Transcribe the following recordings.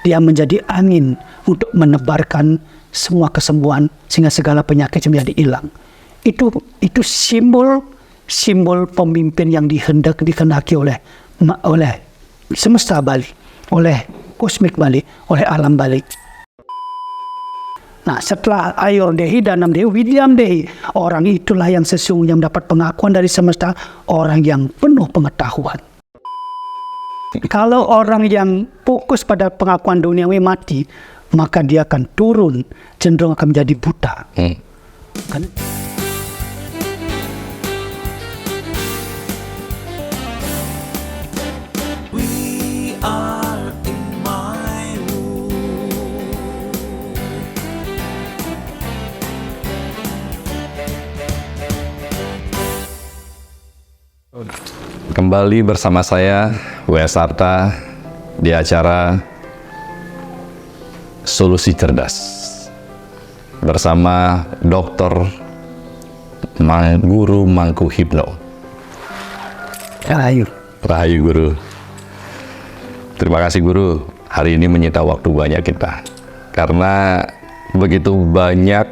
Dia menjadi angin untuk menebarkan semua kesembuhan sehingga segala penyakit menjadi hilang. Itu simbol pemimpin yang dikehendaki oleh semesta Bali, oleh kosmik Bali, oleh alam Bali. Nah, setelah Ayo Dehi dan Nam Dehi, William Dehi, orang itulah yang sesungguhnya mendapat pengakuan dari semesta, orang yang penuh pengetahuan. Kalau orang yang fokus pada pengakuan duniawi mati, maka dia akan turun, cenderung akan menjadi buta. Kan? We are in my room. Kembali bersama saya, W.S. Arta, di acara Solusi Cerdas bersama Dr. Guru Mangkuhipno. Rahayu. Rahayu Guru. Terima kasih Guru, hari ini menyita waktu banyak kita. Karena begitu banyak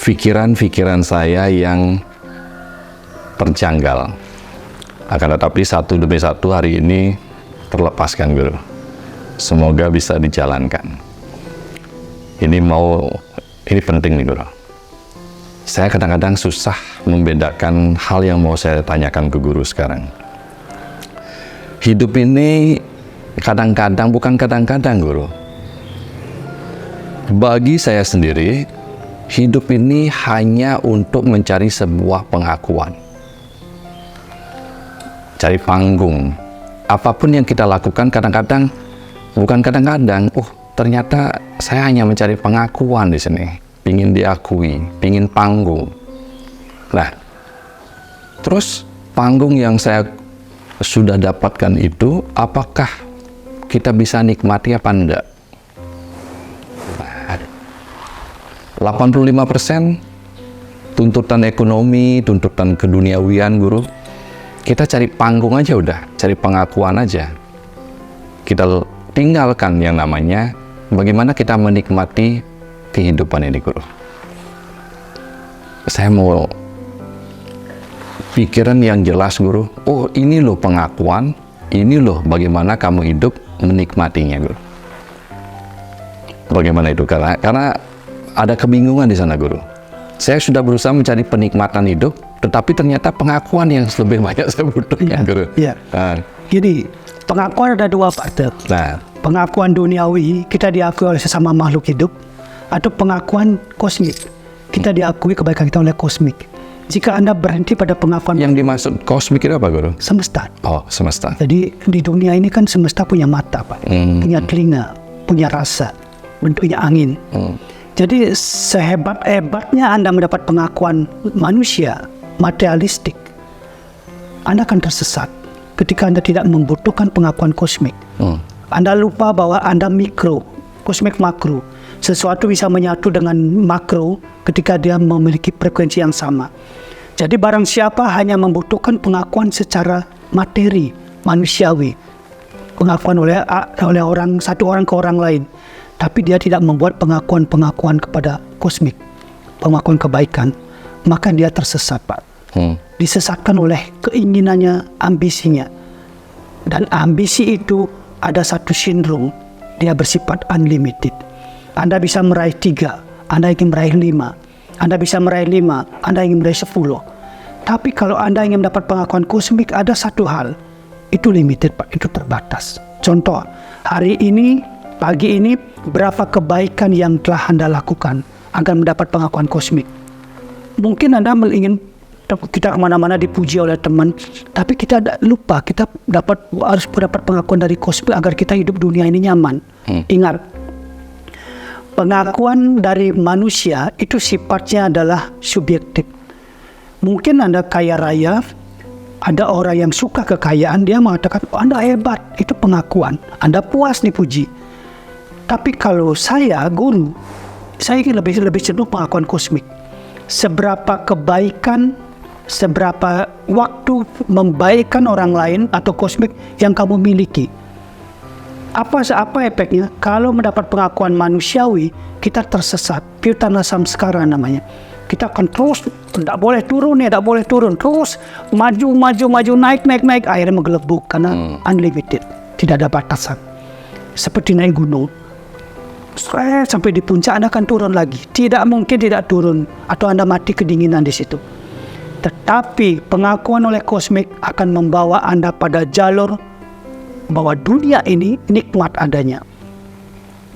pikiran-pikiran saya yang terjanggal. Akan tetapi satu demi satu hari ini terlepaskan Guru. Semoga bisa dijalankan. Ini penting nih Guru. Saya kadang-kadang susah membedakan hal yang mau saya tanyakan ke Guru sekarang. Hidup ini kadang-kadang, bukan kadang-kadang Guru. Bagi saya sendiri, hidup ini hanya untuk mencari sebuah pengakuan. Cari panggung. Apapun yang kita lakukan kadang-kadang, bukan kadang-kadang, ternyata saya hanya mencari pengakuan di sini. Pingin diakui, pingin panggung. Nah, terus panggung yang saya sudah dapatkan itu, apakah kita bisa nikmati apa enggak? 85% tuntutan ekonomi, tuntutan keduniawian Guru. Kita cari panggung aja udah, cari pengakuan aja. Kita tinggalkan yang namanya bagaimana kita menikmati kehidupan ini Guru. Saya mau pikiran yang jelas Guru. Oh, ini loh pengakuan, ini loh bagaimana kamu hidup menikmatinya Guru. Bagaimana itu? Karena ada kebingungan di sana Guru. Saya sudah berusaha mencari penikmatan hidup, tetapi ternyata pengakuan yang lebih banyak saya butuhkan Guru. Iya. Jadi pengakuan ada dua faktor. Nah, pengakuan duniawi, kita diakui oleh sesama makhluk hidup, atau pengakuan kosmik, kita diakui kebaikan kita oleh kosmik. Jika Anda berhenti pada pengakuan yang dimaksud kosmik itu apa Guru? semesta. Oh, semesta. Jadi di dunia ini kan semesta punya mata Pak, punya telinga, punya rasa, bentuknya angin. Jadi sehebat-hebatnya Anda mendapat pengakuan manusia, materialistik, Anda akan tersesat ketika Anda tidak membutuhkan pengakuan kosmik. Anda lupa bahwa Anda mikro, kosmik makro. Sesuatu bisa menyatu dengan makro ketika dia memiliki frekuensi yang sama. Jadi barang siapa hanya membutuhkan pengakuan secara materi, manusiawi, pengakuan oleh satu orang ke orang lain, tapi dia tidak membuat pengakuan-pengakuan kepada kosmik, pengakuan kebaikan, maka dia tersesat Pak. Disesatkan oleh keinginannya, ambisinya. Dan ambisi itu ada satu sindrom, dia bersifat unlimited. Anda bisa meraih 3, Anda ingin meraih 5, Anda bisa meraih 5, Anda ingin meraih 10. Tapi kalau Anda ingin mendapat pengakuan kosmik, ada satu hal, itu limited Pak, itu terbatas. Contoh, hari ini, pagi ini, berapa kebaikan yang telah Anda lakukan agar mendapat pengakuan kosmik. Mungkin Anda ingin kita kemana-mana dipuji oleh teman, tapi kita lupa kita harus mendapat pengakuan dari kosmik agar kita hidup dunia ini nyaman. Ingat, pengakuan dari manusia itu sifatnya adalah subjektif. Mungkin Anda kaya raya, ada orang yang suka kekayaan, dia mengatakan, oh, Anda hebat, itu pengakuan. Anda puas dipuji. Tapi kalau saya, Guru, saya ingin lebih cenderung pengakuan kosmik. Seberapa kebaikan, seberapa waktu membaikkan orang lain atau kosmik yang kamu miliki. Apa efeknya? Kalau mendapat pengakuan manusiawi, kita tersesat. Piutana samskara namanya. Kita akan terus, tidak boleh turun ya, tidak boleh turun. Terus maju, naik. Akhirnya menggelebuk karena unlimited. Tidak ada batasan. Seperti naik gunung. Sampai di puncak Anda akan turun lagi. Tidak mungkin tidak turun. Atau Anda mati kedinginan di situ. Tetapi pengakuan oleh kosmik akan membawa Anda pada jalur bahwa dunia ini nikmat adanya.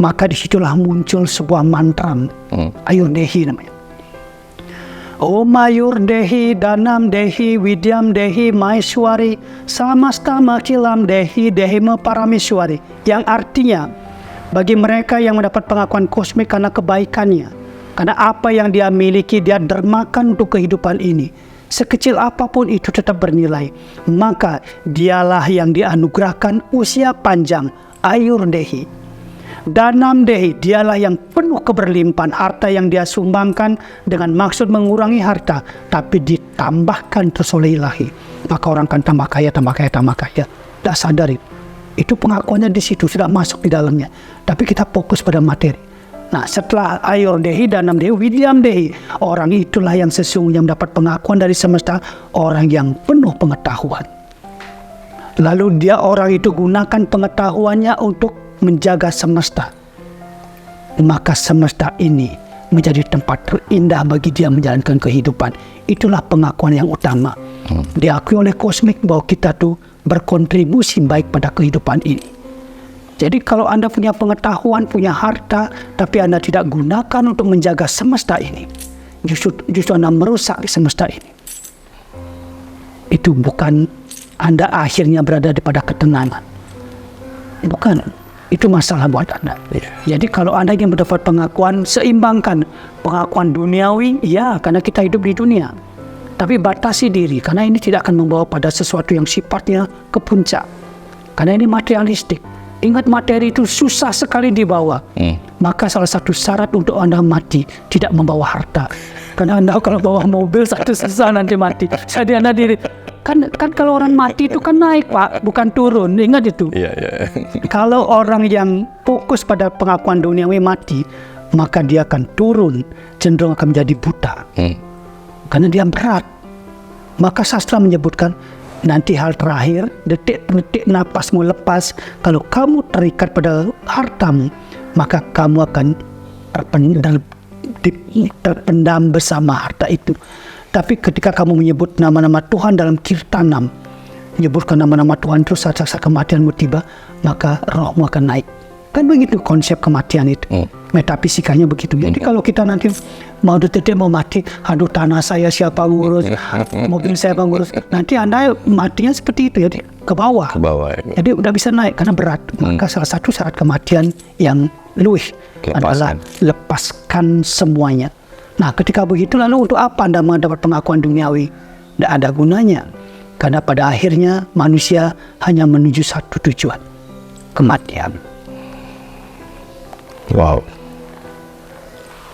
Maka disitulah muncul sebuah mantra. Ayur Dehi namanya. Om Ayur Dehi, Danam Dehi, Widyam Dehi, Maishwari, Samasta Makilam Dehi, Dehima Parameshwari. Yang artinya, bagi mereka yang mendapat pengakuan kosmik karena kebaikannya, karena apa yang dia miliki, dia dermakan untuk kehidupan ini. Sekecil apapun itu tetap bernilai. Maka dialah yang dianugerahkan usia panjang, Ayur Dehi. Danam Dehi, dialah yang penuh keberlimpahan. Harta yang dia sumbangkan dengan maksud mengurangi harta, tapi ditambahkan terus oleh ilahi. Maka orang akan tambah kaya. Tidak sadar itu pengakuannya di situ, sudah masuk di dalamnya. Tapi kita fokus pada materi. Nah, setelah Ayur Dehi, Danam Dehi, Widyam Dehi, orang itulah yang sesungguhnya mendapat pengakuan dari semesta, orang yang penuh pengetahuan. Lalu orang itu gunakan pengetahuannya untuk menjaga semesta. Maka semesta ini menjadi tempat terindah bagi dia menjalankan kehidupan. Itulah pengakuan yang utama. Diakui oleh kosmik bahwa kita tuh berkontribusi baik pada kehidupan ini. Jadi kalau Anda punya pengetahuan, punya harta, tapi Anda tidak gunakan untuk menjaga semesta ini, justru Anda merusak semesta ini. Itu bukan Anda akhirnya berada pada ketenangan. Bukan. Itu masalah buat Anda. Jadi kalau Anda ingin mendapat pengakuan, seimbangkan pengakuan duniawi, ya, karena kita hidup di dunia. Tapi batasi diri, karena ini tidak akan membawa pada sesuatu yang sifatnya ke puncak. Karena ini materialistik. Ingat, materi itu susah sekali dibawa. Maka salah satu syarat untuk Anda mati, tidak membawa harta. Karena Anda kalau bawa mobil, satu susah nanti mati. Jadi Anda diri. Kan kalau orang mati itu kan naik, Pak, bukan turun. Ingat itu. Kalau orang yang fokus pada pengakuan duniawi mati, maka dia akan turun, cenderung akan menjadi buta. Karena dia berat. Maka sastra menyebutkan, nanti hal terakhir, detik-detik napasmu lepas, kalau kamu terikat pada hartamu, maka kamu akan terpendam bersama harta itu. Tapi ketika kamu menyebut nama-nama Tuhan dalam kirtanam, menyebutkan nama-nama Tuhan terus saat kematianmu tiba, maka rohmu akan naik. Kan begitu konsep kematian itu. Metafisikanya begitu. Jadi kalau kita nanti mau detik mau mati, aduh tanah saya siapa ngurus, mobil saya ngurus, nanti Anda matinya seperti itu, jadi ke bawah. Jadi udah bisa naik karena berat. Maka salah satu syarat kematian yang luwih adalah lepaskan semuanya. Nah, ketika begitu, lalu untuk apa Anda mendapat pengakuan duniawi? Tidak ada gunanya. Karena pada akhirnya manusia hanya menuju satu tujuan, kematian. Wow.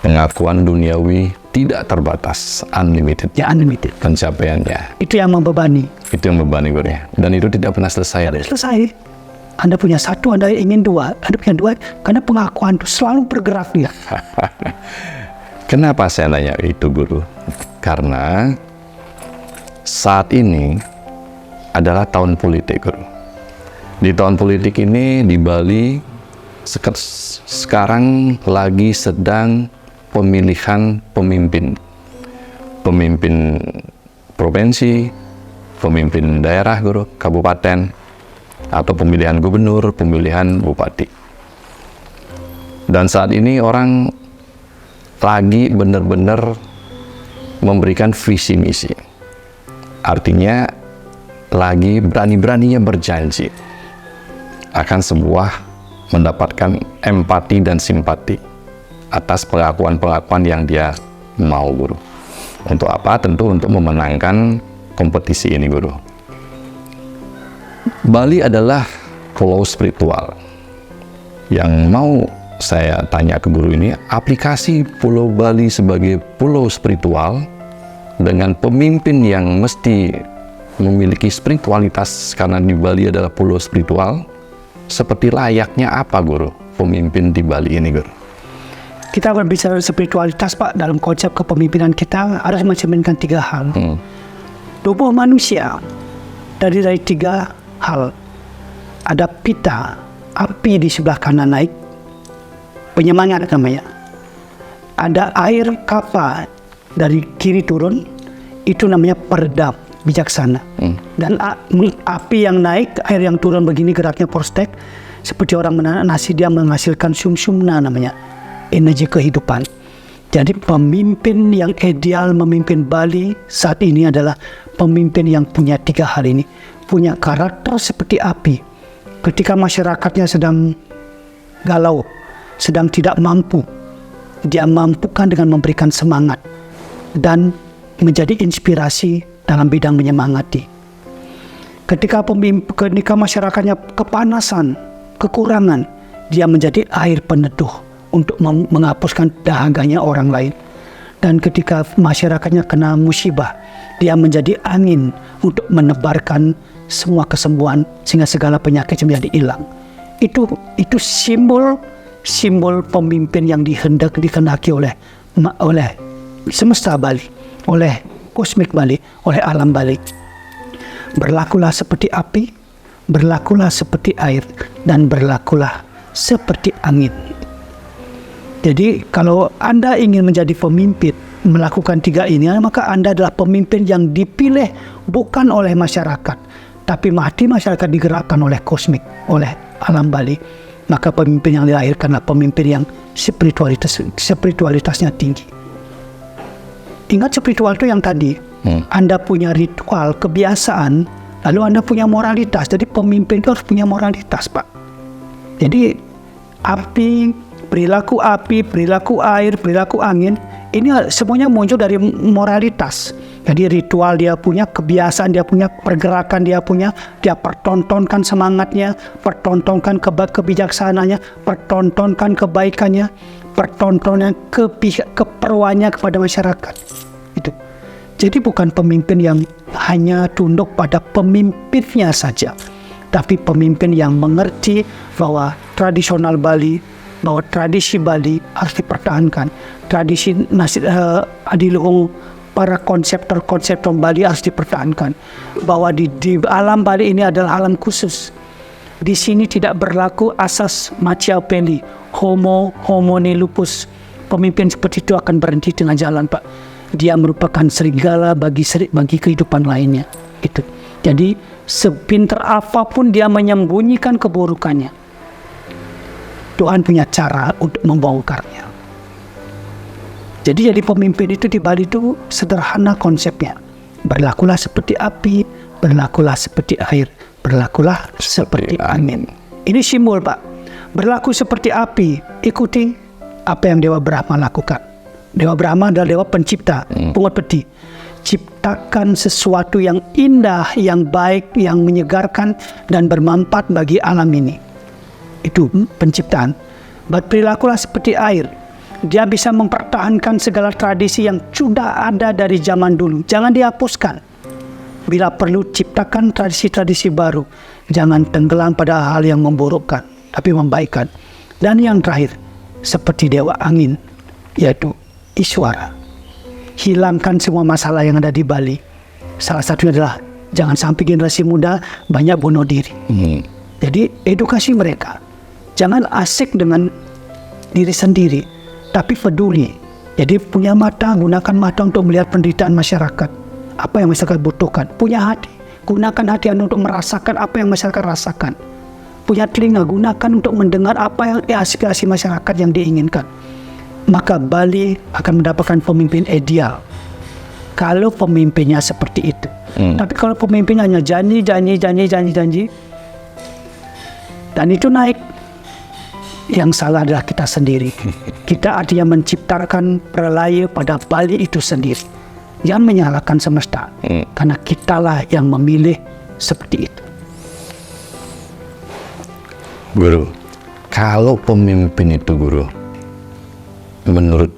Pengakuan duniawi tidak terbatas, unlimited. Ya, unlimited. Pencapaiannya. Itu yang membebani. Itu yang membebani, Guru. Dan itu tidak pernah selesai. Selesai. Anda punya satu, Anda ingin dua. Anda punya dua, karena pengakuan itu selalu bergerak dia. Kenapa saya nanya itu, Guru? Karena saat ini adalah tahun politik, Guru. Di tahun politik ini di Bali sekarang lagi sedang pemilihan pemimpin provinsi, pemimpin daerah, Guru, kabupaten, atau pemilihan gubernur, pemilihan bupati. Dan saat ini orang lagi benar-benar memberikan visi misi. Artinya lagi berani-beraninya berjanji akan mendapatkan empati dan simpati atas pengakuan-pengakuan yang dia mau, Guru. Untuk apa? Tentu untuk memenangkan kompetisi ini, Guru. Bali adalah pulau spiritual. Yang mau saya tanya ke Guru ini, aplikasi Pulau Bali sebagai pulau spiritual dengan pemimpin yang mesti memiliki spiritualitas, karena di Bali adalah pulau spiritual, seperti layaknya apa Guru pemimpin di Bali ini Guru? Kita berbicara spiritualitas Pak, dalam konsep kepemimpinan kita harus mencerminkan 3 hal. Tubuh manusia dari 3 hal. Ada pita, api di sebelah kanan naik, penyemangat namanya. Ada air kapa dari kiri turun, itu namanya peredam, bijaksana. Dan api yang naik, air yang turun begini geraknya prostek, seperti orang menanak nasi, dia menghasilkan sumsumna namanya, energi kehidupan. Jadi pemimpin yang ideal memimpin Bali saat ini adalah pemimpin yang punya 3 hal ini. Punya karakter seperti api. Ketika masyarakatnya sedang galau, sedang tidak mampu, dia mampukan dengan memberikan semangat dan menjadi inspirasi dalam bidang menyemangati. Ketika masyarakatnya kepanasan, kekurangan, dia menjadi air peneduh untuk menghapuskan dahaganya orang lain. Dan ketika masyarakatnya kena musibah, dia menjadi angin untuk menebarkan semua kesembuhan sehingga segala penyakit menjadi hilang. Itu simbol pemimpin yang dikehendaki oleh semesta Bali, oleh kosmik Bali, oleh alam Bali. Berlakulah seperti api, berlakulah seperti air, dan berlakulah seperti angin. Jadi kalau Anda ingin menjadi pemimpin, melakukan 3 ini, maka Anda adalah pemimpin yang dipilih bukan oleh masyarakat, tapi hati masyarakat digerakkan oleh kosmik, oleh alam Bali. Maka pemimpin yang dilahirkan adalah pemimpin yang spiritualitasnya tinggi. Ingat spiritual itu yang tadi, Anda punya ritual, kebiasaan, lalu Anda punya moralitas. Jadi pemimpin itu harus punya moralitas Pak. Jadi perilaku api, perilaku air, perilaku angin, ini semuanya muncul dari moralitas. Jadi ritual dia punya, kebiasaan dia punya, pergerakan dia punya, dia pertontonkan semangatnya, pertontonkan kebijaksanaannya, pertontonkan kebaikannya, pertontonkan keperluannya kepada masyarakat. Itu. Jadi bukan pemimpin yang hanya tunduk pada pemimpinnya saja, tapi pemimpin yang mengerti bahwa tradisional Bali, bahwa tradisi Bali harus dipertahankan. Tradisi adiluhung para konseptor Bali harus dipertahankan. Bahwa di alam Bali ini adalah alam khusus. Di sini tidak berlaku asas Machiavelli, homo homini lupus. Pemimpin seperti itu akan berhenti tengah jalan Pak. Dia merupakan serigala bagi kehidupan lainnya. Itu. Jadi sepintar apapun dia menyembunyikan keburukannya, Tuhan punya cara untuk membongkarnya. Jadi pemimpin itu di Bali itu sederhana konsepnya. Berlakulah seperti api, berlakulah seperti air, berlakulah seperti angin. Ini simbol Pak. Berlaku seperti api, ikuti apa yang Dewa Brahma lakukan. Dewa Brahma adalah Dewa pencipta, pungut peti. Ciptakan sesuatu yang indah, yang baik, yang menyegarkan, dan bermanfaat bagi alam ini. Itu penciptaan. Berperilakulah seperti air. Dia bisa mempertahankan segala tradisi yang sudah ada dari zaman dulu. Jangan dihapuskan. Bila perlu ciptakan tradisi-tradisi baru. Jangan tenggelam pada hal yang memburukkan, tapi membaikkan. Dan yang terakhir, seperti Dewa Angin, yaitu Iswara. Hilangkan semua masalah yang ada di Bali. Salah satunya adalah jangan sampai generasi muda banyak bunuh diri. Jadi edukasi mereka. Jangan asik dengan diri sendiri, tapi peduli. Jadi punya mata, gunakan mata untuk melihat penderitaan masyarakat. Apa yang masyarakat butuhkan. Punya hati, gunakan hati Anda untuk merasakan apa yang masyarakat rasakan. Punya telinga, gunakan untuk mendengar apa yang aspirasi masyarakat yang diinginkan. Maka Bali akan mendapatkan pemimpin ideal. Kalau pemimpinnya seperti itu. Tapi kalau pemimpinnya hanya janji, dan itu naik, yang salah adalah kita sendiri. Kita artinya menciptakan pralaya pada Bali itu sendiri. Jangan menyalahkan semesta, karena kitalah yang memilih seperti itu. Guru, kalau pemimpin itu Guru, menurut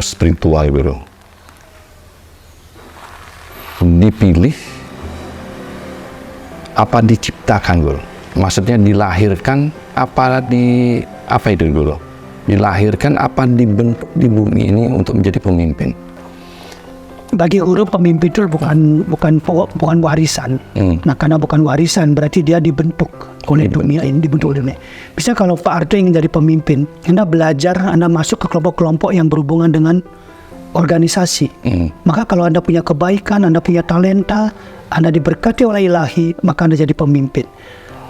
spiritual Guru, dipilih apa diciptakan Guru? Maksudnya dilahirkan apa itu dulu? Dilahirkan apa dibentuk di bumi ini untuk menjadi pemimpin? Bagi huruf pemimpin itu bukan warisan. Nah, karena bukan warisan berarti dia dibentuk oleh dunia ini, dibentuk oleh dunia. Bisa kalau Pak Arto ingin jadi pemimpin, Anda belajar, Anda masuk ke kelompok-kelompok yang berhubungan dengan organisasi. Maka kalau Anda punya kebaikan, Anda punya talenta, Anda diberkati oleh ilahi, maka Anda jadi pemimpin.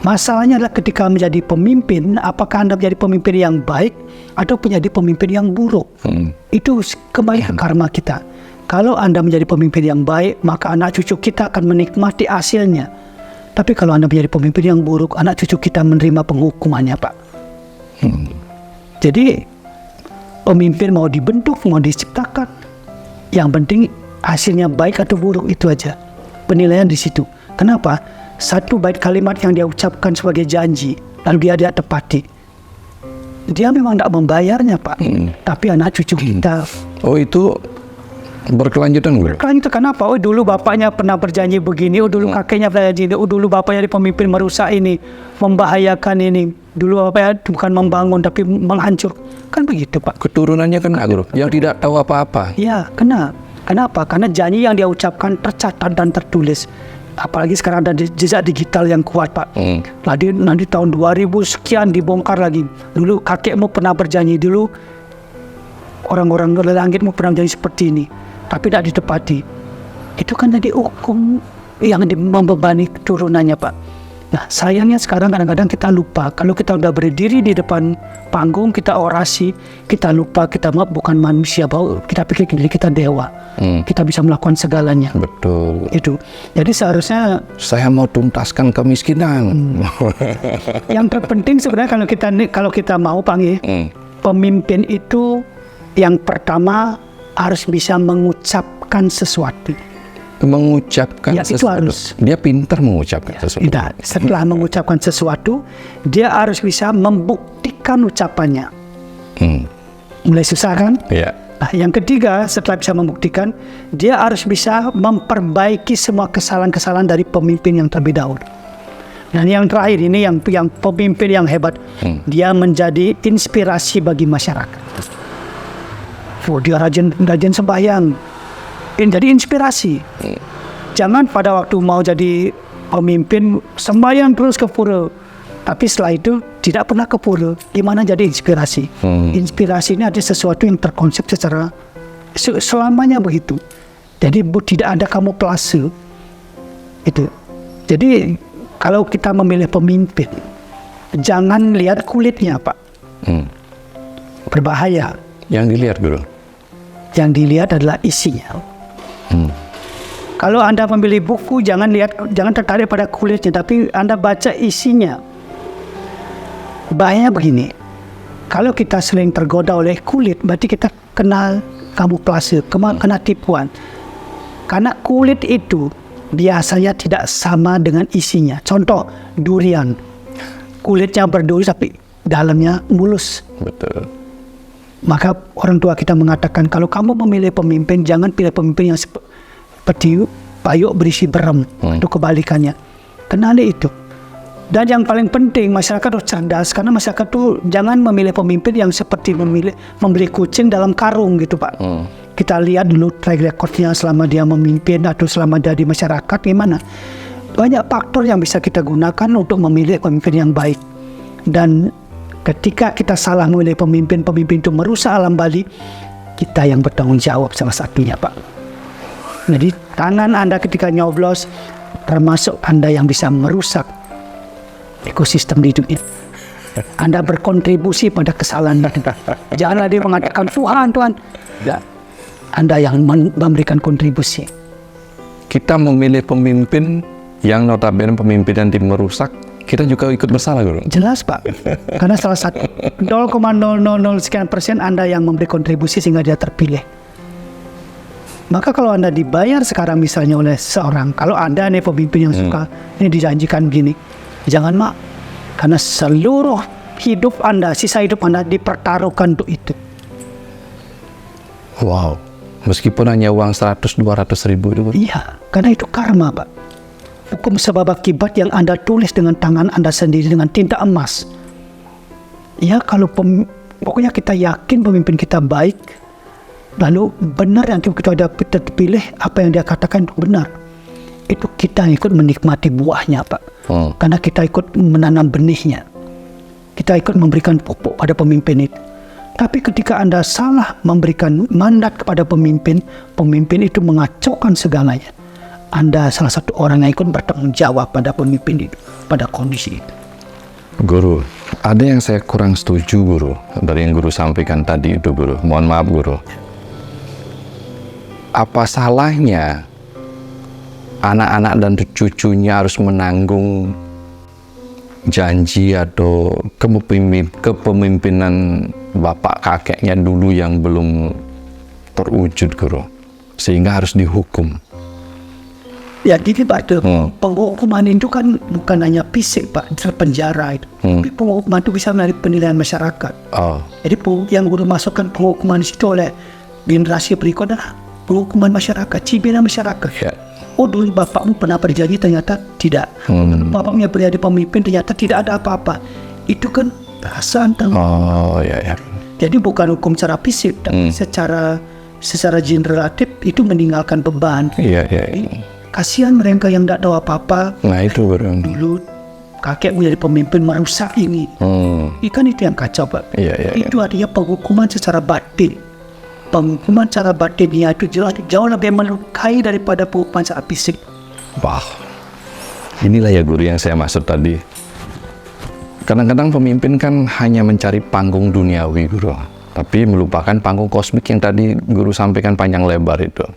Masalahnya adalah ketika menjadi pemimpin, apakah Anda menjadi pemimpin yang baik atau menjadi pemimpin yang buruk? Itu kembali ke karma kita. Kalau Anda menjadi pemimpin yang baik, maka anak cucu kita akan menikmati hasilnya. Tapi kalau Anda menjadi pemimpin yang buruk, anak cucu kita menerima penghukumannya, Pak. Jadi, pemimpin mau dibentuk, mau diciptakan. Yang penting hasilnya baik atau buruk, itu aja. Penilaian di situ. Kenapa? Satu bait kalimat yang dia ucapkan sebagai janji, lalu dia tepati. Dia memang tidak membayarnya, Pak. Tapi anak cucu kita... Oh, itu berkelanjutan, Guru? Berkelanjutan, kenapa? Oh, dulu bapaknya pernah berjanji begini, oh dulu kakeknya pernah berjanji, oh dulu bapaknya jadi pemimpin merusak ini, membahayakan ini. Dulu bapaknya bukan membangun tapi menghancur. Kan begitu, Pak. Keturunannya kena, Guru, yang tidak tahu apa-apa. Ya, kena. Kenapa? Karena janji yang dia ucapkan tercatat dan tertulis. Apalagi sekarang ada jejak digital yang kuat, Pak. Nanti tahun 2000 sekian dibongkar lagi. Dulu kakekmu pernah berjanji, dulu orang-orang langitmu pernah berjanji seperti ini, tapi tidak ditepati. Itu kan jadi hukum yang membebani turunannya, Pak. Nah, sayangnya sekarang kadang-kadang kita lupa. Kalau kita udah berdiri di depan panggung, kita orasi, kita lupa kita bukan manusia, bahwa kita pikir diri kita dewa. Kita bisa melakukan segalanya. Betul. Itu. Jadi seharusnya saya mau tuntaskan kemiskinan. yang terpenting sebenarnya kalau kita mau, Pak, pemimpin itu yang pertama harus bisa mengucapkan sesuatu. Mengucapkan Ya, itu sesuatu. harus. Dia pintar mengucapkan sesuatu. Tidak. Setelah mengucapkan sesuatu, dia harus bisa membuktikan ucapannya. Mulai susah kan? Iya. Nah, yang ketiga, setelah bisa membuktikan, dia harus bisa memperbaiki semua kesalahan-kesalahan dari pemimpin yang terlebih dahulu. Dan yang terakhir ini yang pemimpin yang hebat, dia menjadi inspirasi bagi masyarakat. Oh, dia rajin sembahyang. Jadi inspirasi. Jangan pada waktu mau jadi pemimpin sembahyang terus ke pura, tapi setelah itu tidak pernah ke pura. Gimana jadi inspirasi? Inspirasi ini ada sesuatu yang terkonsep secara selamanya begitu. Jadi tidak ada kamuflase. Itu. Jadi kalau kita memilih pemimpin, jangan lihat kulitnya, Pak. Berbahaya. Yang dilihat, Guru? Yang dilihat adalah isinya. Kalau Anda memilih buku, jangan tertarik pada kulitnya, tapi Anda baca isinya. Bahaya begini, kalau kita sering tergoda oleh kulit, berarti kita kena kamuflase, kena tipuan. Karena kulit itu biasanya tidak sama dengan isinya. Contoh, durian. Kulitnya berduri tapi dalamnya mulus. Betul. Maka orang tua kita mengatakan, kalau kamu memilih pemimpin, jangan pilih pemimpin yang seperti payuk berisi berem, atau kebalikannya. Kenali itu. Dan yang paling penting, masyarakat harus cerdas, karena masyarakat itu jangan memilih pemimpin yang seperti membeli kucing dalam karung gitu, Pak. Kita lihat dulu track recordnya selama dia memimpin atau selama dia di masyarakat gimana. Banyak faktor yang bisa kita gunakan untuk memilih pemimpin yang baik. Dan ketika kita salah memilih pemimpin itu merusak alam Bali, kita yang bertanggung jawab salah satunya, Pak. Jadi tangan Anda ketika nyoblos, termasuk Anda yang bisa merusak ekosistem di dunia. Anda berkontribusi pada kesalahan. Janganlah dia mengatakan, Tuhan. Ya. Anda yang memberikan kontribusi. Kita memilih pemimpin yang notabene pemimpin yang merusak, kita juga ikut bersalah, Guru. Jelas, Pak. Karena salah satu 0,000 sekian persen Anda yang memberi kontribusi sehingga dia terpilih. Maka kalau Anda dibayar sekarang misalnya oleh seorang, kalau Anda nih pemimpin yang suka, ini dijanjikan gini, jangan, Mak. Karena seluruh hidup Anda, sisa hidup Anda dipertaruhkan untuk itu. Wow. Meskipun hanya uang 100-200 ribu itu. Iya, karena itu karma, Pak. hukum sebab akibat yang Anda tulis dengan tangan Anda sendiri dengan tinta emas. Ya, kalau pokoknya kita yakin pemimpin kita baik, lalu benar yang kita ada terpilih, apa yang dia katakan itu benar, itu kita ikut menikmati buahnya, Pak. Karena kita ikut menanam benihnya, kita ikut memberikan pupuk pada pemimpin itu. Tapi ketika Anda salah memberikan mandat kepada pemimpin, pemimpin itu mengacaukan segalanya. Anda salah satu orang yang ikut bertanggung jawab pada pemimpin itu, pada kondisi itu. Guru, ada yang saya kurang setuju, Guru, dari yang Guru sampaikan tadi itu, Guru. Mohon maaf, Guru. Apa salahnya anak-anak dan cucunya harus menanggung janji atau kepemimpinan bapak kakeknya dulu yang belum terwujud, Guru, sehingga harus dihukum? Ya, jadi Pak, penghukuman itu kan bukan hanya fisik, Pak, penjara itu. Tapi penghukuman itu bisa melalui penilaian masyarakat. Jadi yang Guru masukkan penghukuman itu oleh generasi berikutnya, penghukuman masyarakat, cibiran masyarakat. Oh, dulu bapakmu pernah berjanji, ternyata tidak. Bapaknya berada pemimpin, ternyata tidak ada apa-apa. Itu kan perasaan. Jadi bukan hukum secara fisik, tapi secara generatif itu meninggalkan beban. Kasihan mereka yang tidak tahu apa-apa. Nah, itu Guru. Dulu kakek menjadi pemimpin merusak ini. Ikan itu yang kacau, Pak. Itu artinya penghukuman secara batin. Penghukuman secara batinnya itu jauh lebih melukai daripada penghukuman secara fisik. Wah, inilah ya, Guru, yang saya maksud tadi. Kadang-kadang pemimpin kan hanya mencari panggung duniawi, Guru, tapi melupakan panggung kosmik yang tadi Guru sampaikan panjang lebar itu.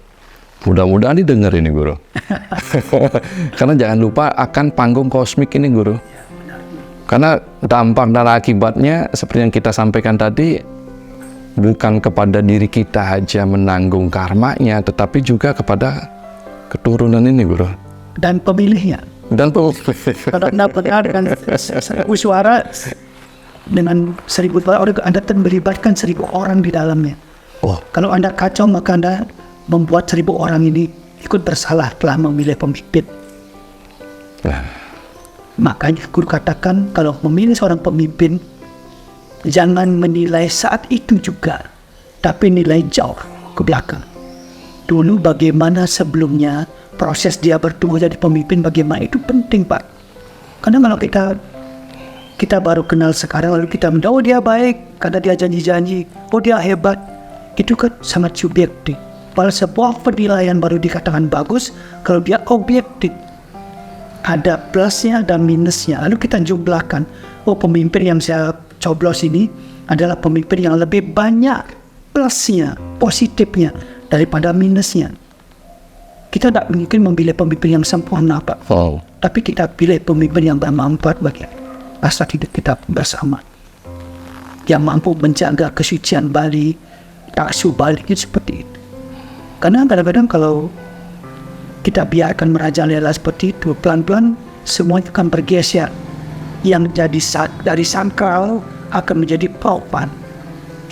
Mudah-mudahan didengar ini, Guru. Karena jangan lupa akan panggung kosmik ini, Guru. Karena dampak dan akibatnya seperti yang kita sampaikan tadi, bukan kepada diri kita aja menanggung karmanya, tetapi juga kepada keturunan ini, Guru. Dan pemilihnya. Kalau Anda benar dengan 1.000 suara, dengan 1.000 orang, Anda melibatkan 1.000 orang di dalamnya. Kalau Anda kacau, maka Anda membuat 1.000 orang ini ikut bersalah telah memilih pemimpin. Makanya Guru katakan, kalau memilih seorang pemimpin, jangan menilai saat itu juga, tapi nilai jauh ke belakang. Dulu bagaimana sebelumnya, proses dia bertumbuh jadi pemimpin bagaimana, itu penting, Pak. Karena kalau kita baru kenal sekarang, lalu kita mendapat, oh dia baik karena dia janji-janji, oh dia hebat, itu kan sangat subjektif. Pada sebuah penilaian baru dikatakan bagus kalau dia objektif. Ada plusnya, ada minusnya. Lalu kita jumlahkan, oh pemimpin yang saya coblos ini adalah pemimpin yang lebih banyak plusnya, positifnya daripada minusnya. Kita tidak mungkin memilih pemimpin yang sempurna, Pak. Tapi kita pilih pemimpin yang bermanfaat bagi rasa hidup kita bersama, yang mampu menjaga kesucian Bali, taksu Bali, seperti itu. Karena kadang-kadang kalau kita biarkan merajalela seperti itu, pelan-pelan semuanya akan bergeser. Yang jadi dari sakral akan menjadi paupan.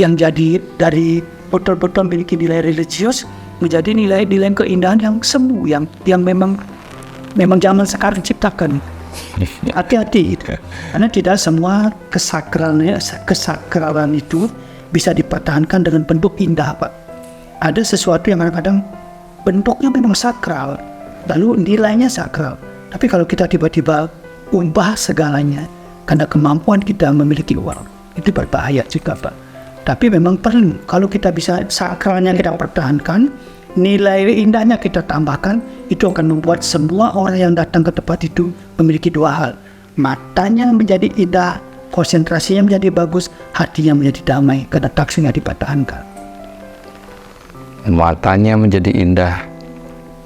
Yang jadi dari betul-betul memiliki nilai religius menjadi nilai-nilai keindahan yang semu, yang memang zaman sekarang ciptakan. Hati-hati, karena tidak semua kesakralan itu bisa dipertahankan dengan bentuk indah, Pak. Ada sesuatu yang kadang-kadang bentuknya memang sakral, lalu nilainya sakral. Tapi kalau kita tiba-tiba ubah segalanya karena kemampuan kita memiliki uang, itu berbahaya juga, Pak. Tapi memang perlu, kalau kita bisa sakralnya kita pertahankan, nilai indahnya kita tambahkan, itu akan membuat semua orang yang datang ke tempat itu memiliki dua hal. Matanya menjadi indah, konsentrasinya menjadi bagus, hatinya menjadi damai karena taksinya dipertahankan. Matanya menjadi indah,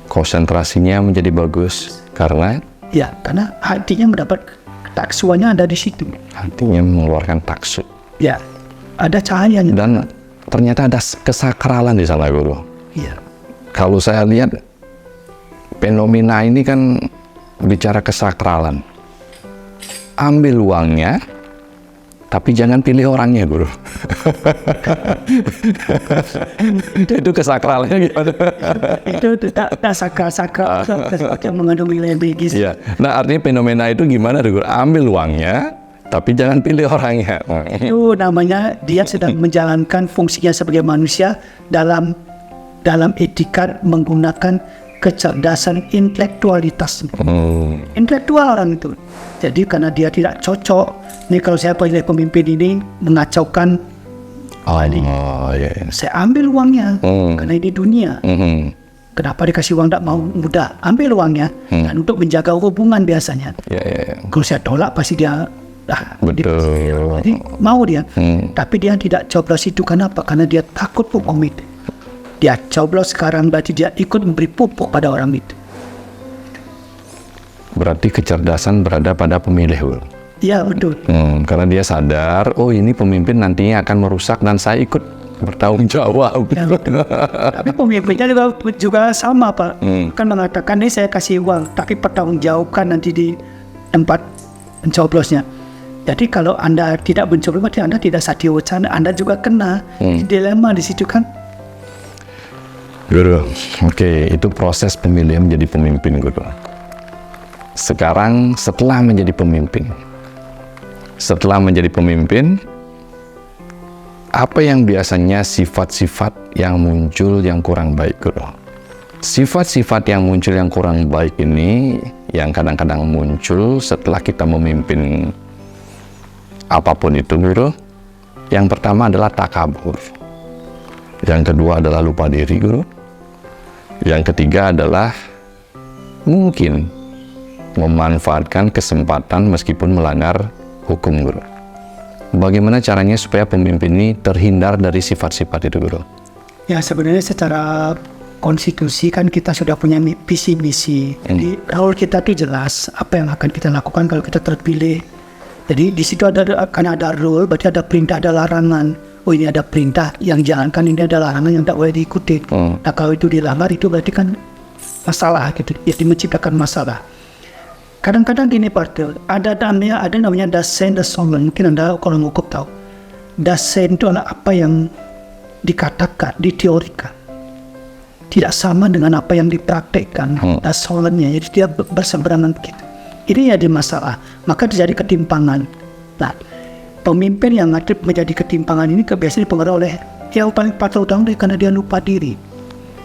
konsentrasinya menjadi bagus karena hatinya mendapat taksuannya ada di situ. Hatinya mengeluarkan taksu. Ya, ada cahayanya. Dan ternyata ada kesakralan di sana, Guru. Iya. Kalau saya lihat fenomena ini kan bicara kesakralan. Ambil uangnya, tapi jangan pilih orangnya, Guru. Itu kesakralannya gimana? Itu tak sakral yang mengandung nilai biologis. Iya. Nah, artinya fenomena itu gimana, Guru? Ambil uangnya, tapi jangan pilih orangnya. Itu namanya dia sedang menjalankan fungsinya sebagai manusia dalam etika menggunakan kecerdasan intelektualitas. Intelektual orang itu. Jadi karena dia tidak cocok, nih kalau saya pilih pemimpin ini mengacaukan Iya. saya ambil uangnya karena ini dunia. Kenapa dikasih uang tak mau mudah? Ambil uangnya dan untuk menjaga hubungan biasanya. Iya. Kalau saya tolak pasti dia Betul. jadi mau dia. Tapi dia tidak coblos itu kenapa? Karena dia takut hukum itu. Dia coblos sekarang berarti dia ikut memberi pupuk pada orang itu. Berarti kecerdasan berada pada pemilih, Guru. Iya betul. Karena dia sadar, oh ini pemimpin nantinya akan merusak dan saya ikut bertanggung jawab. Ya, tapi pemimpinnya juga sama Pak. Kan mengatakan ini saya kasih uang, tapi pertanggungjawabkan nanti di tempat pencoblosnya. Jadi kalau Anda tidak mencoblos, berarti Anda tidak satya wacana, Anda juga kena. Dilema di situ kan. Guru, oke, itu proses pemilihan menjadi pemimpin, Guru. Sekarang setelah menjadi pemimpin, apa yang biasanya sifat-sifat yang muncul yang kurang baik, Guru? Sifat-sifat yang muncul yang kurang baik ini, yang kadang-kadang muncul setelah kita memimpin apapun itu, Guru. Yang pertama adalah takabur. Yang kedua adalah lupa diri, Guru. Yang ketiga adalah mungkin memanfaatkan kesempatan meskipun melanggar hukum, Guru. Bagaimana caranya supaya pemimpin ini terhindar dari sifat-sifat itu, Guru? Ya sebenarnya secara konstitusi kan kita sudah punya visi misi. Jadi role kita itu jelas apa yang akan kita lakukan kalau kita terpilih. Jadi di situ karena ada rule, berarti ada perintah, ada larangan. Oh ini ada perintah yang jalankan, ini ada larangan yang tak boleh diikuti. Nah kalau itu dilanggar itu berarti kan masalah gitu, jadi menciptakan masalah. Kadang-kadang gini Pak, ada namanya dasen, dasolen. Mungkin Anda kalau ngukup tahu. Dasen itu adalah apa yang dikatakan, diteorikan. Tidak sama dengan apa yang dipraktekkan. Dasolennya, jadi dia berseberangan begitu. Ini ada masalah, maka terjadi ketimpangan. Nah, pemimpin yang menjadi ketimpangan ini biasanya dipengaruhi oleh yang paling utama karena dia lupa diri.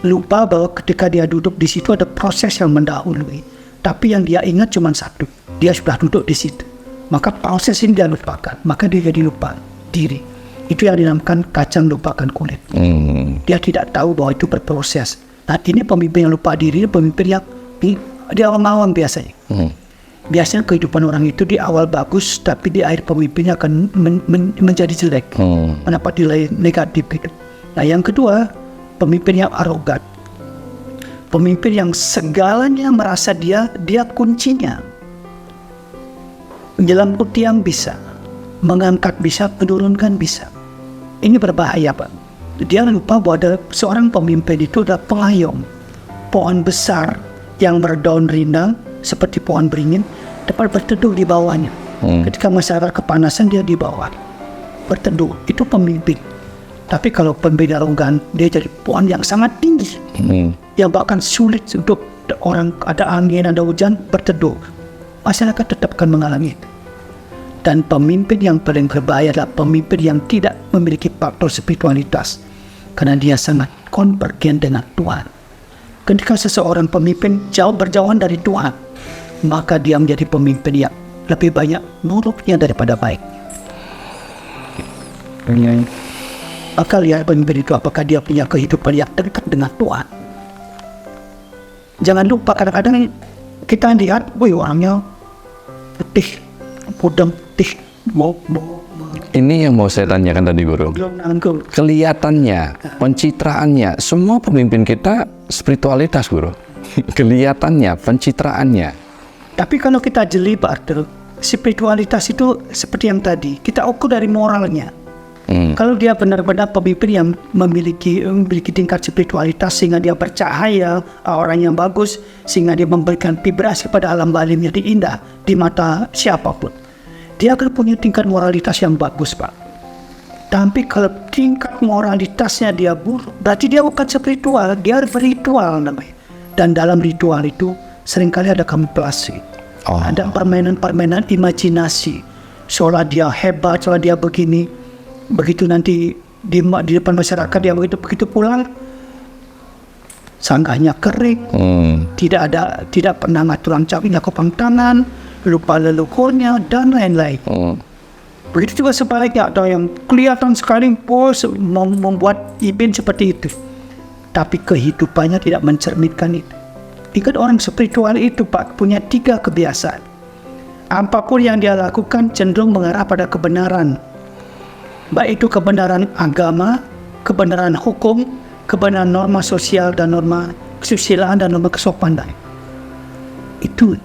Lupa bahwa ketika dia duduk di situ ada proses yang mendahului. Tapi yang dia ingat cuma satu, dia sudah duduk di situ. Maka proses ini dia lupakan, maka dia jadi lupa diri. Itu yang dinamakan kacang lupakan kulit. Dia tidak tahu bahwa itu berproses. Nah ini pemimpin yang lupa diri, pemimpin yang dia awam-awam biasanya. Biasanya kehidupan orang itu di awal bagus, tapi di akhir pemimpinnya akan menjadi jelek, mendapat nilai negatif. Nah yang kedua, pemimpin yang arogan. Pemimpin yang segalanya merasa dia kuncinya. Menjelamut tiang bisa, mengangkat bisa, menurunkan bisa. Ini berbahaya Pak. Dia lupa bahwa ada seorang pemimpin itu adalah pengayom. Pohon besar yang berdaun rindang seperti pohon beringin dapat berteduh di bawahnya. Ketika masyarakat kepanasan dia di bawah berteduh. Itu pemimpin. Tapi kalau pemimpin arogan, dia jadi pohon yang sangat tinggi, yang bahkan sulit untuk orang ada angin, ada hujan berteduh. Masyarakat tetap akan mengalami itu. Dan pemimpin yang paling berbahaya adalah pemimpin yang tidak memiliki faktor spiritualitas, karena dia sangat konvergen dengan Tuhan. Ketika seseorang pemimpin berjauhan dari Tuhan, maka dia menjadi pemimpin yang lebih banyak buruknya daripada baik. Maka lihat pemimpin itu apakah dia punya kehidupan yang dekat dengan Tuhan. Jangan lupa kadang-kadang kita lihat, orangnya putih, pudem, putih, Ini yang mau saya tanyakan tadi, Guru. Kelihatannya, pencitraannya, semua pemimpin kita spiritualitas, Guru. Kelihatannya, pencitraannya. Tapi kalau kita jeli Pak Arthur, spiritualitas itu seperti yang tadi, kita ukur dari moralnya. Kalau dia benar-benar pemimpin yang memiliki tingkat spiritualitas sehingga dia bercahaya, orang yang bagus, sehingga dia memberikan vibrasi pada alam batin yang indah di mata siapapun. dia akan punya tingkat moralitas yang bagus, Pak. Tapi kalau tingkat moralitasnya dia buruk, berarti dia bukan spiritual, dia berritual namanya. Dan dalam ritual itu seringkali ada kamuflase. Ada permainan-permainan imajinasi. Seolah dia hebat, seolah dia begini. Begitu nanti di depan masyarakat dia begitu pulang, sanggahnya kering, tidak pernah ngatur cawinya kopang tangan, lupa leluhurnya dan lain-lain. Begitu juga sebaliknya, ada yang kelihatan sekali bos membuat event seperti itu, tapi kehidupannya tidak mencerminkan itu. Ingat, orang spiritual itu Pak punya 3 kebiasaan. Apapun yang dia lakukan cenderung mengarah pada kebenaran, baik itu kebenaran agama, kebenaran hukum, kebenaran norma sosial dan norma kesusilaan dan norma kesopanan. Itu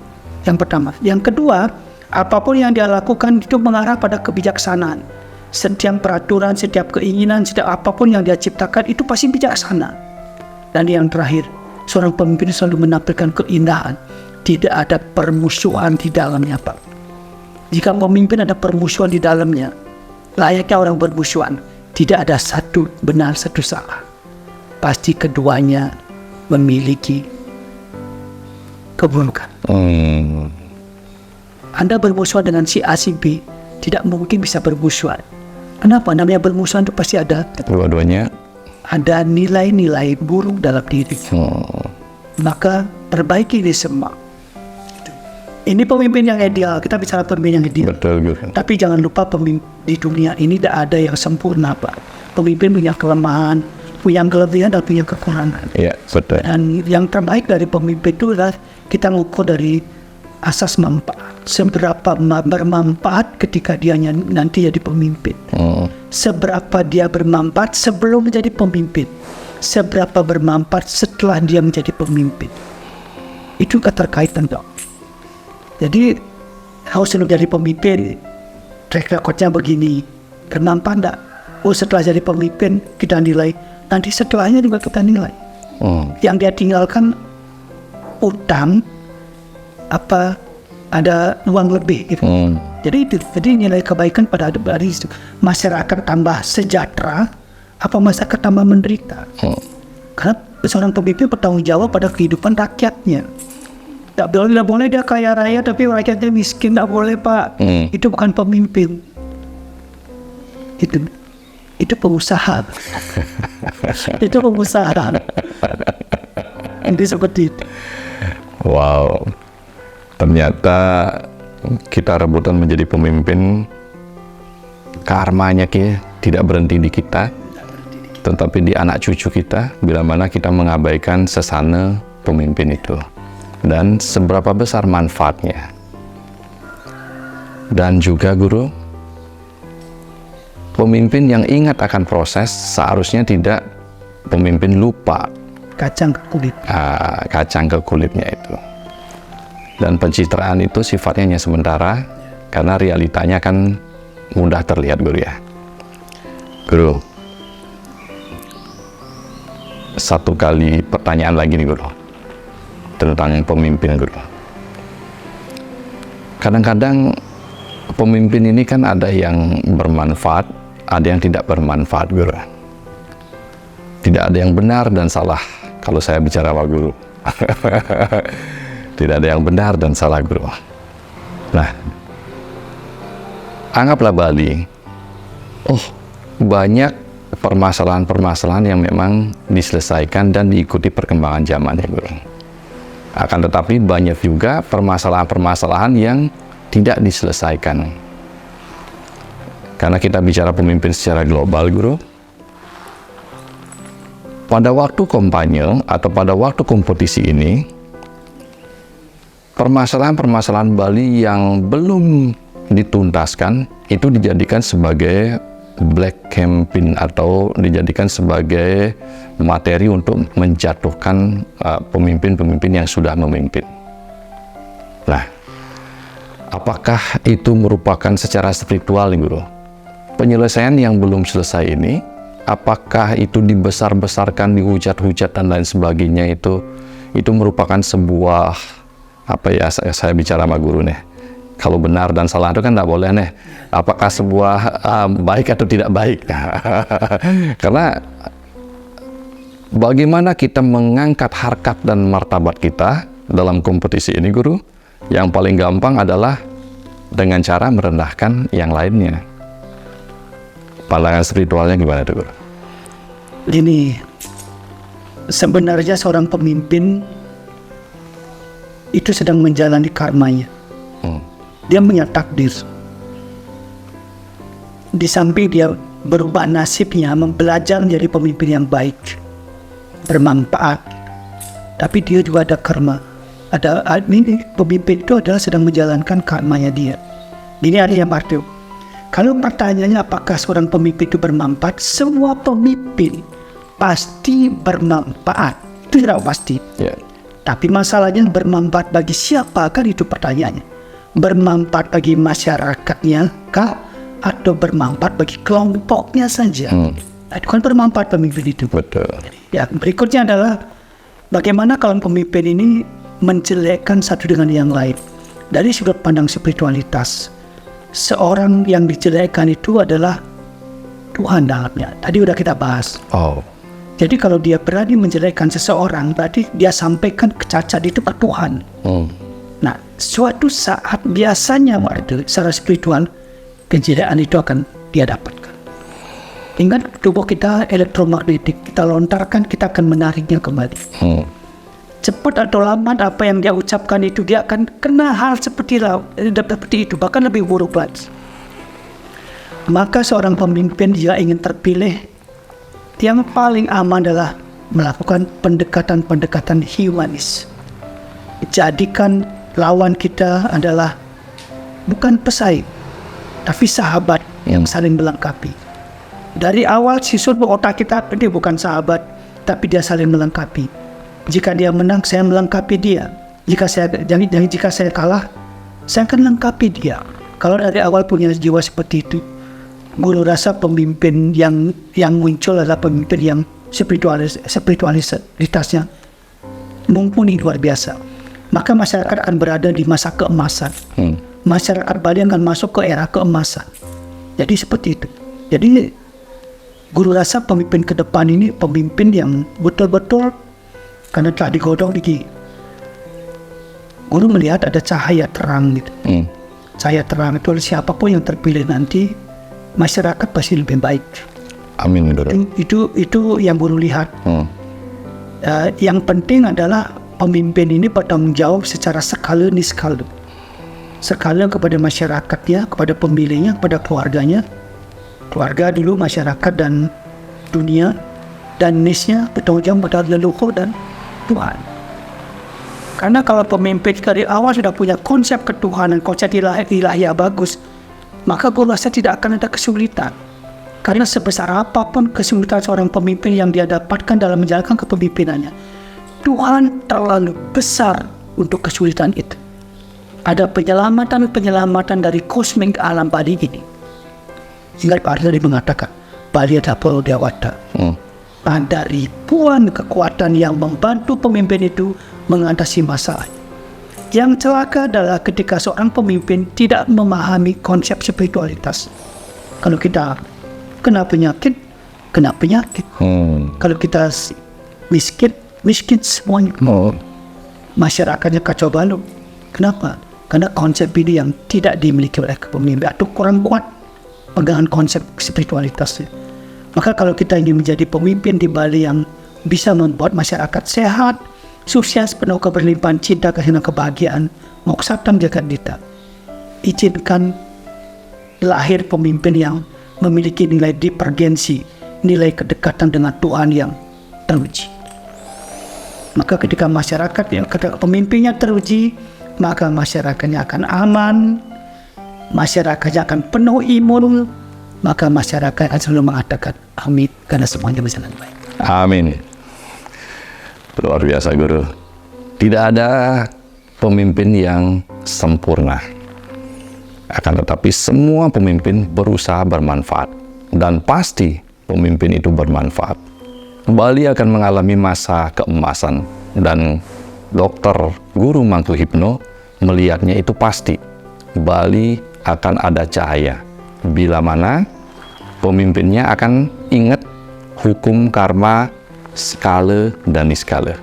yang pertama. Yang kedua, apapun yang dia lakukan itu mengarah pada kebijaksanaan. Setiap peraturan, setiap keinginan, setiap apapun yang dia ciptakan itu pasti bijaksana. Dan yang terakhir, seorang pemimpin selalu menampilkan keindahan. Tidak ada permusuhan di dalamnya, Pak. Jika pemimpin ada permusuhan di dalamnya, layaknya orang bermusuhan, tidak ada satu benar, satu salah. Pasti keduanya memiliki keburukan. Anda bermusuhan dengan si A, si B, tidak mungkin bisa bermusuhan. Kenapa? Namanya bermusuhan itu pasti ada Dua-duanya ada nilai-nilai buruk dalam diri. Maka perbaiki ini semua. Ini pemimpin yang ideal. Kita bicara pemimpin yang ideal. betul, Guru. Tapi jangan lupa pemimpin di dunia ini tidak ada yang sempurna, Pak. Pemimpin punya kelemahan, punya kelebihan dan punya kekurangan. Iya, betul. Dan yang terbaik dari pemimpin itu adalah kita ngukur dari asas manfaat. Seberapa bermanfaat ketika dia nanti jadi pemimpin. Seberapa dia bermanfaat sebelum menjadi pemimpin. Seberapa bermanfaat setelah dia menjadi pemimpin. Itu keterkaitan, dong. Jadi harus sebelum jadi pemimpin, track recordnya begini, bermanfaat enggak? Oh, setelah jadi pemimpin kita nilai, nanti setelahnya juga kita nilai. Yang dia tinggalkan utang, apa ada uang lebih gitu. Jadi nilai kebaikan pada dari masyarakat tambah sejahtera, apa masyarakat tambah menderita. Karena seorang pemimpin bertanggung jawab pada kehidupan rakyatnya. Tidak boleh dia kaya raya tapi rakyatnya miskin, tidak boleh, Pak. Itu bukan pemimpin. Itu pengusaha. Itu pengusaha. Ini seperti itu. Wow. Ternyata kita rebutan menjadi pemimpin, karmanya tidak berhenti di kita, tetapi di anak cucu kita, bila mana kita mengabaikan sesana pemimpin itu. Dan seberapa besar manfaatnya. Dan juga, Guru, pemimpin yang ingat akan proses seharusnya tidak pemimpin lupa Kacang ke kulit. kacang ke kulitnya itu. Dan pencitraan itu sifatnya hanya sementara, karena realitanya kan mudah terlihat, Guru ya. Guru, satu kali pertanyaan lagi nih, Guru, tentang pemimpin, Guru. Kadang-kadang pemimpin ini kan ada yang bermanfaat, ada yang tidak bermanfaat, Guru. Tidak ada yang benar dan salah kalau saya bicara sama Guru. Tidak ada yang benar dan salah, Guru. Nah, anggaplah Bali. Banyak permasalahan-permasalahan yang memang diselesaikan dan diikuti perkembangan zamannya, Guru. Akan tetapi banyak juga permasalahan-permasalahan yang tidak diselesaikan. Karena kita bicara pemimpin secara global, Guru. Pada waktu kampanye atau pada waktu kompetisi ini, permasalahan-permasalahan Bali yang belum dituntaskan itu dijadikan sebagai black campaign atau dijadikan sebagai materi untuk menjatuhkan pemimpin-pemimpin yang sudah memimpin. Nah, apakah itu merupakan secara spiritual, Guru? Penyelesaian yang belum selesai ini, apakah itu dibesar-besarkan, dihujat-hujat dan lain sebagainya, itu merupakan sebuah, saya bicara sama Guru nih, Kalau benar dan salah itu kan tidak boleh nih. Apakah sebuah baik atau tidak baik? Karena bagaimana kita mengangkat harkat dan martabat kita dalam kompetisi ini, Guru? Yang paling gampang adalah dengan cara merendahkan yang lainnya. Pandangan spiritualnya gimana tuh, Guru? Ini sebenarnya seorang pemimpin itu sedang menjalani karmanya. Dia punya takdir. Di samping dia berubah nasibnya, belajar menjadi pemimpin yang baik, bermanfaat. Tapi dia juga ada karma. Ini pemimpin itu adalah sedang menjalankan karmanya dia. Ini artinya arti. Kalau pertanyaannya apakah seorang pemimpin itu bermanfaat, semua pemimpin pasti bermanfaat. Itu tidak pasti. Yeah. Tapi masalahnya bermanfaat bagi siapa, kan itu pertanyaannya. Bermanfaat bagi masyarakatnya kah? Atau bermanfaat bagi kelompoknya saja? Itu kan bermanfaat pemimpin itu. Betul. Ya, berikutnya adalah bagaimana kalau pemimpin ini menjelekkan satu dengan yang lain. Dari sudut pandang spiritualitas, seorang yang dijelekkan itu adalah Tuhan dalamnya. Tadi udah kita bahas. Oh. Jadi kalau dia berani menjelekkan seseorang, berarti dia sampaikan kecacat itu ke Tuhan. Nah, suatu saat biasanya waktu secara spiritual, kejelekan itu akan dia dapatkan. Ingat, tubuh kita elektromagnetik, kita lontarkan, kita akan menariknya kembali. Cepat atau lambat apa yang dia ucapkan itu, dia akan kena hal seperti itu, bahkan lebih buruk lagi. Maka seorang pemimpin jika ingin terpilih, yang paling aman adalah melakukan pendekatan-pendekatan humanis. Jadikan lawan kita adalah bukan pesaing, tapi sahabat yang saling melengkapi. Dari awal sisur otak kita, dia bukan sahabat, tapi dia saling melengkapi. Jika dia menang, saya melengkapi dia. Jika saya kalah, saya akan lengkapi dia. Kalau dari awal punya jiwa seperti itu, Guru rasa pemimpin yang muncul adalah pemimpin yang spiritualitasnya mumpuni luar biasa. Maka masyarakat akan berada di masa keemasan. Masyarakat Bali akan masuk ke era keemasan. Jadi seperti itu. Jadi Guru rasa pemimpin ke depan ini pemimpin yang betul-betul, karena telah digodong di Guru melihat ada cahaya terang gitu. Cahaya terang itu siapapun yang terpilih nanti, masyarakat pasti lebih baik. Amin, Guru. Itu yang Guru lihat. Yang penting adalah pemimpin ini bertanggung jawab secara skala demi skala. Skala kepada masyarakatnya, kepada pemilihnya, kepada keluarganya. Keluarga dulu, masyarakat dan dunia, dan nisnya bertanggung jawab pada leluhur dan Tuhan. Karena kalau pemimpin dari awal sudah punya konsep ketuhanan, konsep ilahiyah bagus, maka Guru rasa tidak akan ada kesulitan. Karena sebesar apapun kesulitan seorang pemimpin yang dia dapatkan dalam menjalankan kepemimpinannya, Tuhan terlalu besar untuk kesulitan itu. Ada penyelamatan dari kosmik alam Bali ini. Ingat Pak tadi mengatakan, Bali adalah Pulau Dewata. Ada ribuan kekuatan yang membantu pemimpin itu mengatasi masalah. Yang celaka adalah ketika seorang pemimpin tidak memahami konsep spiritualitas. Kalau kita kena penyakit. Kalau kita miskin semuanya. Masyarakatnya kacau balau. Kenapa? Karena konsep ini yang tidak dimiliki oleh pemimpin atau kurang kuat pegangan konsep spiritualitasnya. Maka kalau kita ingin menjadi pemimpin di Bali yang bisa membuat masyarakat sehat, sukses, penuh keberlimpahan cinta, kasih dan kebahagiaan, moksaptam jagat dita, izinkan lahir pemimpin yang memiliki nilai divergensi, nilai kedekatan dengan Tuhan yang teruji. Maka ketika masyarakat, ketika pemimpinnya teruji, maka masyarakatnya akan aman, masyarakatnya akan penuh imun, maka masyarakat akan selalu mengatakan amin, karena semuanya berjalan baik. Amin. Luar biasa, Guru. Tidak ada pemimpin yang sempurna. Akan tetapi semua pemimpin berusaha bermanfaat. Dan pasti pemimpin itu bermanfaat. Bali akan mengalami masa keemasan. Dan Dr. Guru Mangku Hipno melihatnya itu pasti. Bali akan ada cahaya. Bila mana pemimpinnya akan ingat hukum karma skala dan niskala.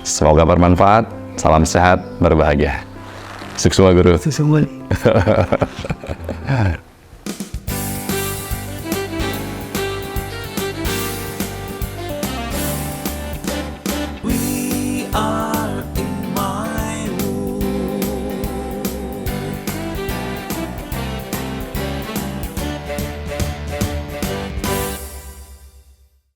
Semoga bermanfaat. Salam sehat, berbahagia. Sukses Guru. Sesungguhnya. We are